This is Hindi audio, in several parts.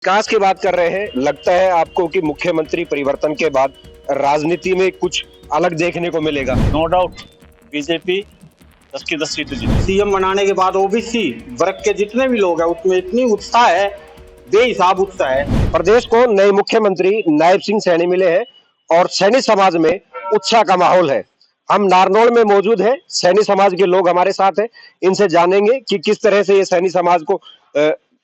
विकास की बात कर रहे हैं। लगता है आपको कि मुख्यमंत्री परिवर्तन के बाद राजनीति में कुछ अलग देखने को मिलेगा? नो डाउट बीजेपी 10 की 10 सीटें जीतेगी। सीएम बनाने के बाद ओबीसी वर्ग के जितने भी लोग हैं उसमें इतनी उत्साह है, बेहिसाब उत्साह है। प्रदेश को नए मुख्यमंत्री नायब सिंह सैनी मिले हैं और सैनी समाज में उत्साह का माहौल है। हम नारनौल में मौजूद हैं, सैनी समाज के लोग हमारे साथ हैं। इनसे जानेंगे कि किस तरह से ये सैनी समाज को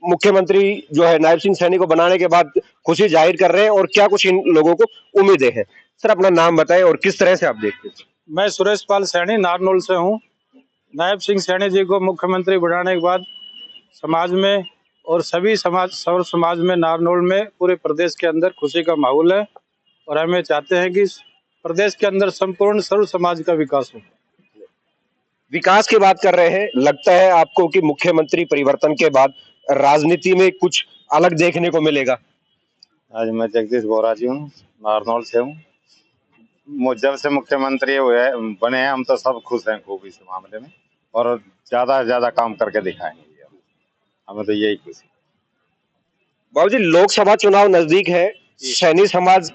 मुख्यमंत्री जो है नायब सिंह सैनी को बनाने के बाद खुशी जाहिर कर रहे हैं और क्या कुछ इन लोगों को उम्मीदें हैं। सर, अपना नाम बताएं और किस तरह से आप देखते हैं? मैं सुरेश पाल सैनी नारनौल से हूँ। नायब सिंह सैनी जी को मुख्यमंत्री बनाने के बाद समाज में और सभी समाज में नारनौल में पूरे प्रदेश के अंदर खुशी का माहौल है और हमें चाहते हैं कि प्रदेश के अंदर संपूर्ण सर्व समाज का विकास हो। विकास की बात कर रहे हैं। लगता है आपको कि मुख्यमंत्री परिवर्तन के बाद राजनीति में कुछ अलग देखने को मिलेगा? आज मैं जगदीश बोरा जी हूँ, नारनौल से हूँ। जब से मुख्यमंत्री हुए बने हैं हम तो सब खुश हैं खूब इस मामले में और ज्यादा से ज्यादा काम करके दिखाएंगे। हमें तो यही खुशी। बाबूजी, लोकसभा चुनाव नजदीक है। सैनी समाज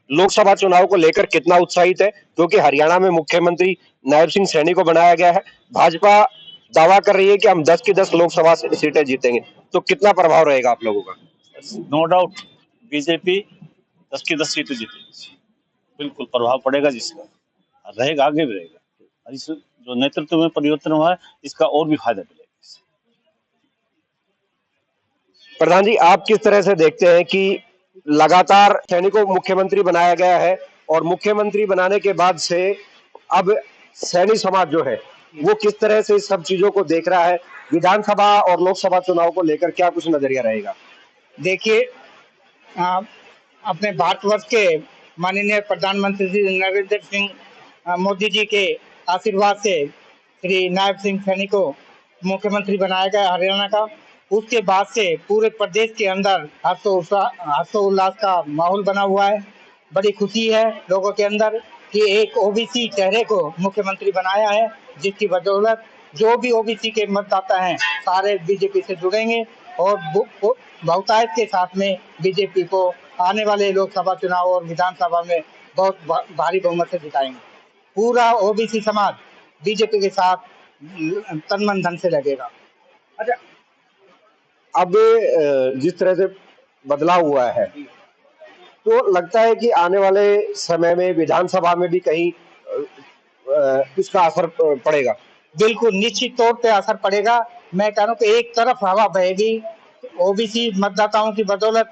लोकसभा चुनाव को लेकर कितना उत्साहित है? क्योंकि हरियाणा में मुख्यमंत्री नायब सिंह सैनी को बनाया गया है। भाजपा दावा कर रही है कि हम 10 की 10 लोकसभा सीटें जीतेंगे, तो कितना प्रभाव रहेगा आप लोगों का? नो डाउट बीजेपी 10 की 10 सीटें जीतेगी। बिल्कुल प्रभाव पड़ेगा जिसका रहेगा, आगे भी रहेगा। इस जो नेतृत्व में परिवर्तन हुआ है इसका और भी फायदा मिलेगा। प्रधान जी, आप किस तरह से देखते हैं कि लगातार सैनी को मुख्यमंत्री बनाया गया है और मुख्यमंत्री बनाने के बाद से अब सैनी समाज जो है वो किस तरह से इस सब चीजों को देख रहा है? विधानसभा और लोकसभा चुनाव को लेकर क्या कुछ नजरिया रहेगा? देखिए, अपने भारतवर्ष के माननीय प्रधानमंत्री श्री नरेंद्र सिंह मोदी जी के आशीर्वाद से श्री नायब सिंह सैनी को मुख्यमंत्री बनाया गया हरियाणा का। उसके बाद से पूरे प्रदेश के अंदर हर्षोल्लास का माहौल बना हुआ है। बड़ी खुशी है लोगों के अंदर कि एक ओबीसी चेहरे को मुख्यमंत्री बनाया है, जिसकी बदौलत जो भी ओबीसी के मतदाता हैं सारे बीजेपी से जुड़ेंगे और बहुतायत के साथ में बीजेपी को आने वाले लोकसभा चुनाव और विधानसभा में बहुत भारी बहुमत से जिताएंगे। पूरा ओबीसी समाज बीजेपी के साथ तन मन धन से लगेगा। अच्छा, अब जिस तरह से बदलाव हुआ है तो लगता है कि आने वाले समय में विधानसभा में भी कहीं इसका असर पड़ेगा? बिल्कुल निश्चित तौर पे असर पड़ेगा। मैं कह रहा हूँ कि एक तरफ हवा बहेगी ओबीसी मतदाताओं की बदौलत,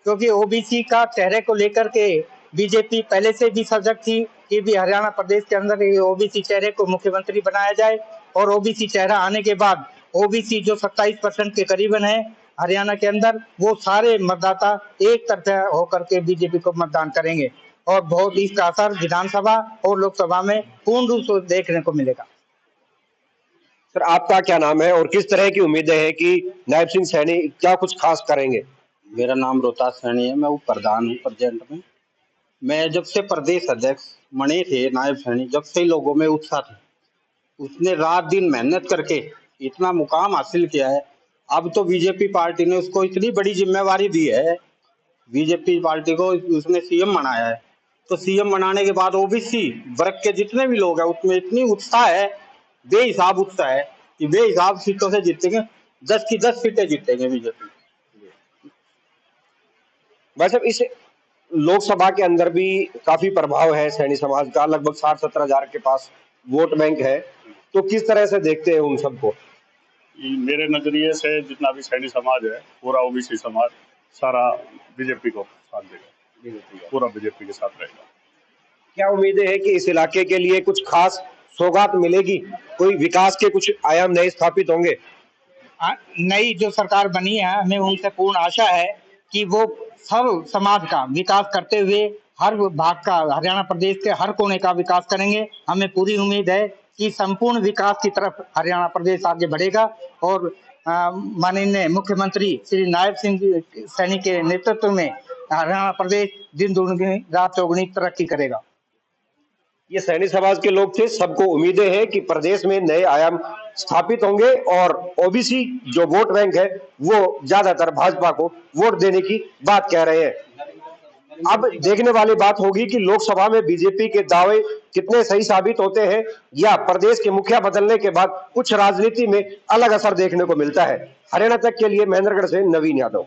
क्योंकि ओबीसी का चेहरे को लेकर के बीजेपी पहले से भी सजग थी कि भी हरियाणा प्रदेश के अंदर ओबीसी चेहरे को मुख्यमंत्री बनाया जाए। और ओबीसी चेहरा आने के बाद ओबीसी जो 27% के करीबन है हरियाणा के अंदर, वो सारे मतदाता एक तरफ होकर के बीजेपी को मतदान करेंगे और बहुत इसका असर विधानसभा और लोकसभा में पूर्ण रूप से देखने को मिलेगा। सर, आपका क्या नाम है और किस तरह की उम्मीदें हैं कि नायब सिंह सैनी क्या कुछ खास करेंगे? मेरा नाम रोहतास सैनी है, मैं उप प्रधान हूँ प्रेजेंट में। मैं जब से प्रदेश अध्यक्ष बने थे नायब सैनी, जब से लोगों में उत्साह था। उसने रात दिन मेहनत करके इतना मुकाम हासिल किया है। अब तो बीजेपी पार्टी ने उसको इतनी बड़ी जिम्मेवारी दी है, बीजेपी पार्टी को उसने सीएम बनाया है। तो सीएम बनाने के बाद ओबीसी वर्ग के जितने भी लोग हैं उसमें इतनी उत्साह है, बेहिसाब उत्साह है कि बेहिसाब सीटों से जीतेंगे। 10 की 10 सीटें जीतेंगे बीजेपी। वैसे इस लोकसभा के अंदर भी काफी प्रभाव है सैनी समाज का। लगभग 60-70 हजार के पास वोट बैंक है, तो किस तरह से देखते हैं उन सबको? मेरे नजरिए से जितना भी सैनी समाज है, पूरा ओबीसी समाज सारा बीजेपी को साथ देगा, पूरा बीजेपी के साथ रहेगा। क्या उम्मीदें हैं कि इस इलाके के लिए कुछ खास सौगात मिलेगी? कोई विकास के कुछ आयाम नए स्थापित होंगे? नई जो सरकार बनी है, हमें उनसे पूर्ण आशा है कि वो सर्व समाज का विकास करते हुए हर भाग का, हरियाणा प्रदेश के हर कोने का विकास करेंगे। हमें पूरी उम्मीद है कि संपूर्ण विकास की तरफ हरियाणा प्रदेश आगे बढ़ेगा और माननीय मुख्यमंत्री श्री नायब सिंह सैनी के नेतृत्व में हरियाणा प्रदेश दिन दुगनी रात चौगुनी तरक्की करेगा। ये सैनी समाज के लोग थे। सबको उम्मीदें हैं कि प्रदेश में नए आयाम स्थापित होंगे और ओबीसी जो वोट बैंक है वो ज्यादातर भाजपा को वोट देने की बात कह रहे हैं। अब देखने वाली बात होगी कि लोकसभा में बीजेपी के दावे कितने सही साबित होते हैं या प्रदेश के मुखिया बदलने के बाद कुछ राजनीति में अलग असर देखने को मिलता है। हरियाणा तक के लिए महेंद्रगढ़ से नवीन यादव।